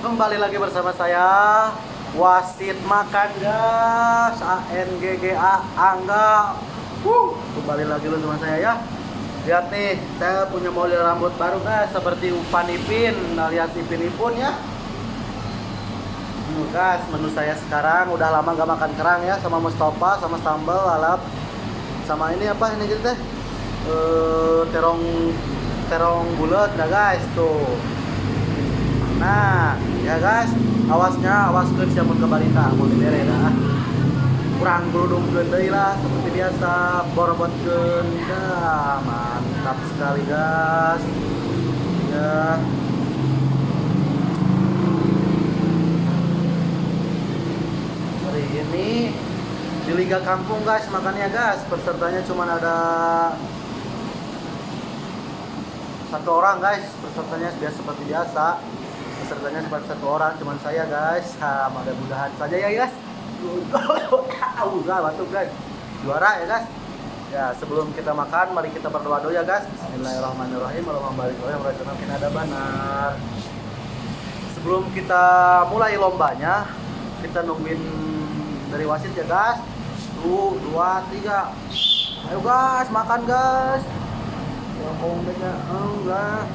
Kembali lagi bersama saya Wasit Makan Gas ANGGA Angga. Kembali lagi bersama saya ya. Lihat nih, saya punya model rambut baru guys, seperti Upan Ipin alias Ipin Ipun ya. Guys, menu saya sekarang udah lama gak makan kerang ya, sama Mustafa, sama sambal lalap, sama ini apa ini gitu teh, terong bulat dah guys tuh. Nah ya guys, awas ke siapun ke balita mau dibere dah, kurang berudungkeun deui lah seperti biasa, borobotkeun dah. Mantap sekali guys ya. Hari ini di Liga Kampung guys, makannya guys, pesertanya cuma ada satu orang guys, pesertanya biasa seperti biasa, pesertanya seperti satu orang, cuman saya guys. Mudah-mudahan saja ya guys. Enggak batuk guys, juara ya guys ya. Sebelum kita makan, mari kita berdoa dulu ya guys. Bismillahirrahmanirrahim. Allahumma barik lana wa rabbana ada benar. Sebelum kita mulai lombanya, kita nungguin dari wasit ya guys. 1, 2, 3. Ayo guys, makan guys. Ya enggak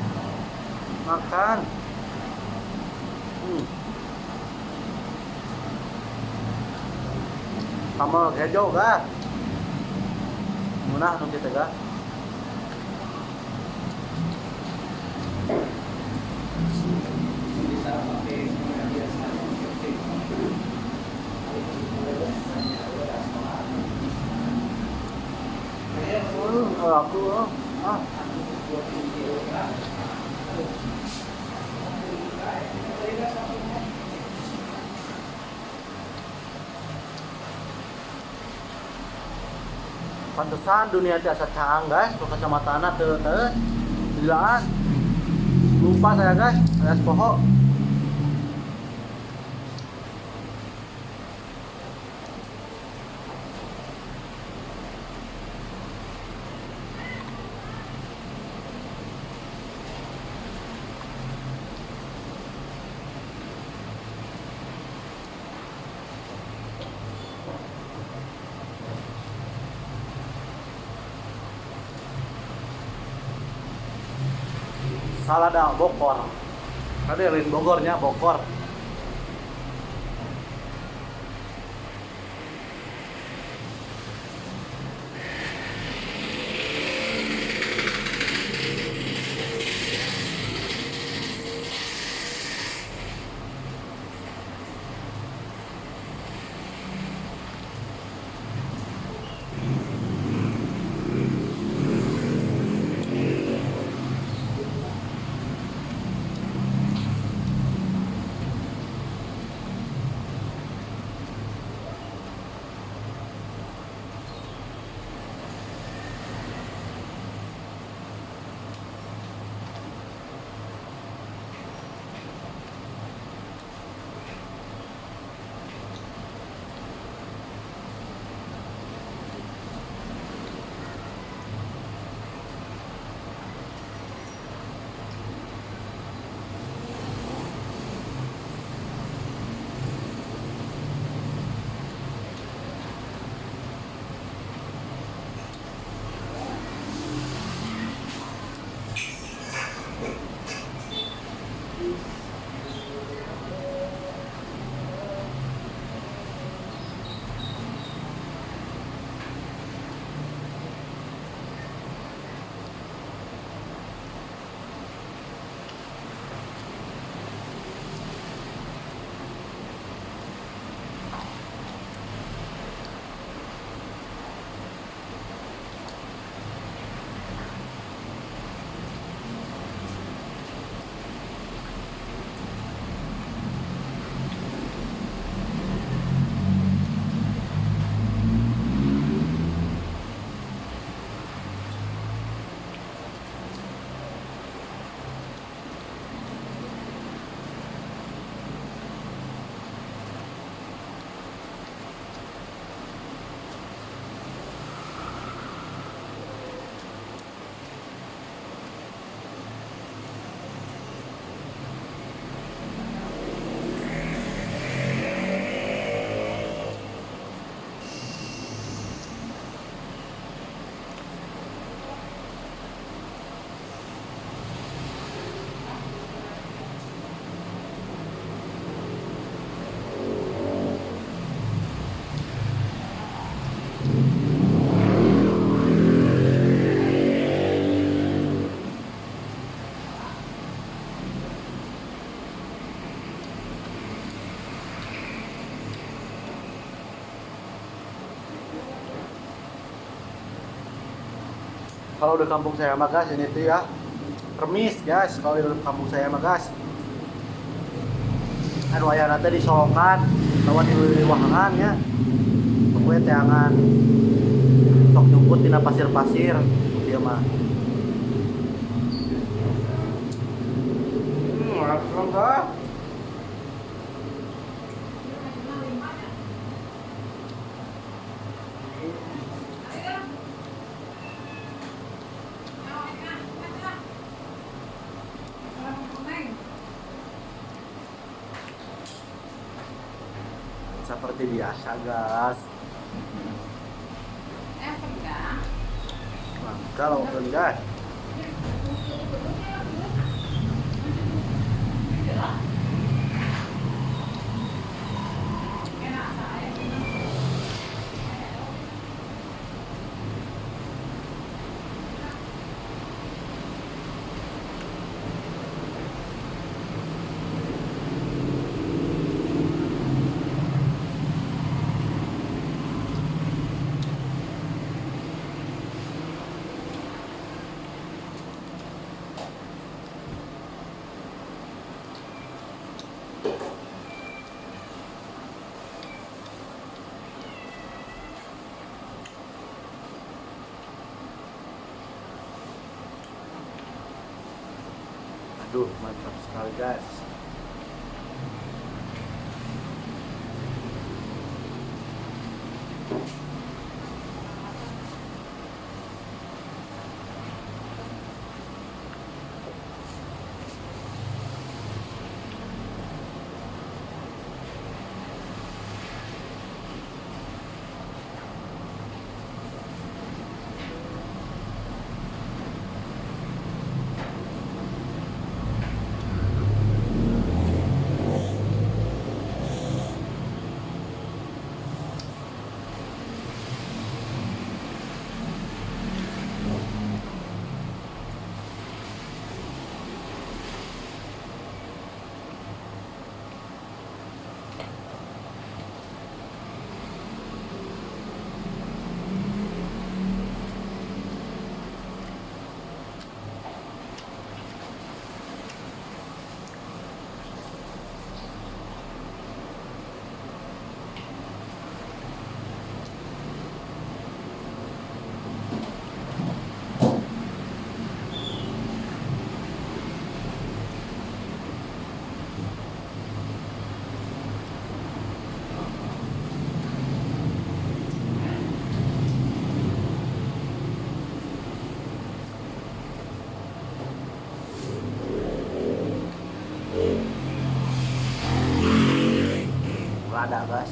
makan. Sambal hijau ga munah nu kitu ga. Aku pantesan dunia tiasa caang guys, ke kacamata anak teu dilaan. Lupa saya guys, alias poho. Salada Bogor. Tadi lain Bogornya Bogor. Kalau udah kampung saya mah guys, ini tuh ya remis guys. Kalau di kampung saya mah guys, anu aya nanti disolokan lawan di wahangan ya. Pokoknya teangan sok nyumput tina pasir-pasir dia mah. Langsung guys. Seperti biasa guys. Nah, kalau guys aduh mantap sekali guys. Ada guys.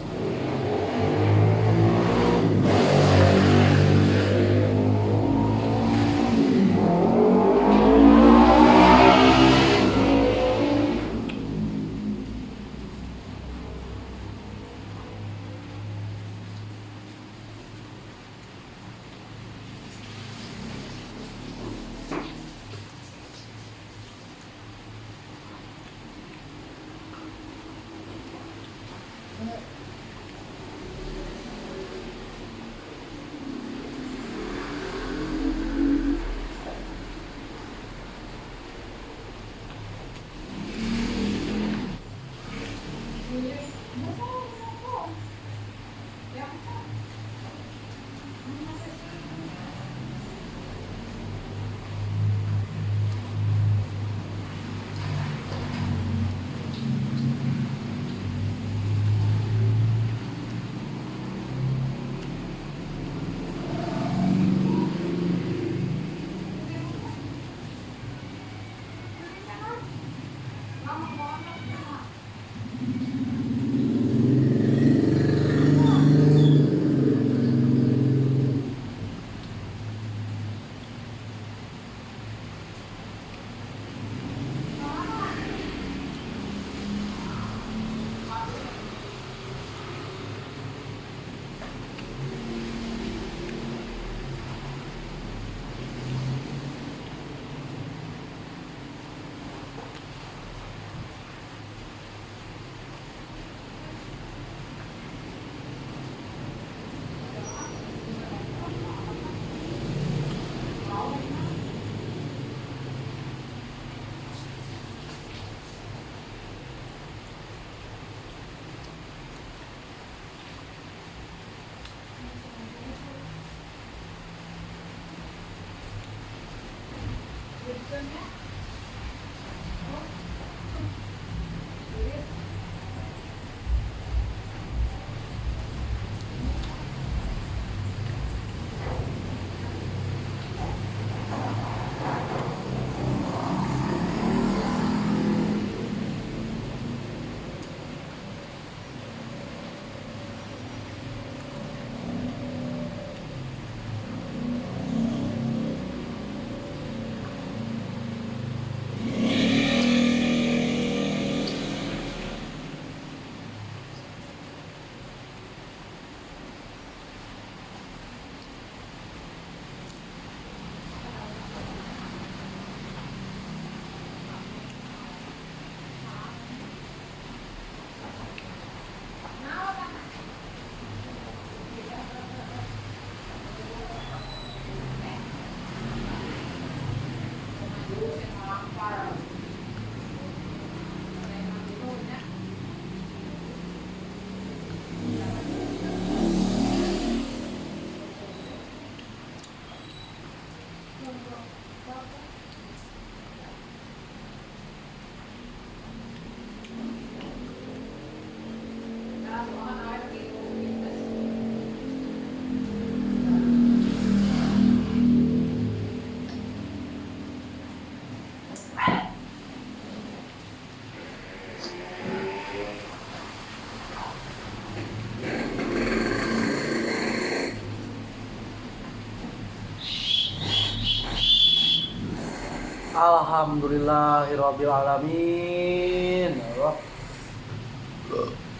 Alhamdulillahirabbil alamin. Ya Allah.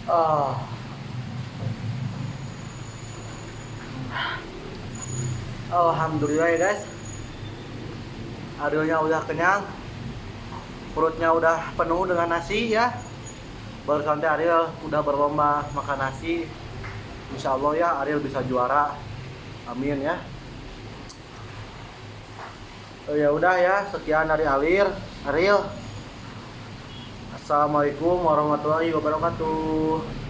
Ah. Alhamdulillah ya guys. Arielnya udah kenyang. Perutnya udah penuh dengan nasi ya. Baru santai Ariel udah berlomba makan nasi. Insya Allah ya Ariel bisa juara. Amin ya. Oh, ya udah ya, sekian dari Ariel. Assalamualaikum warahmatullahi wabarakatuh.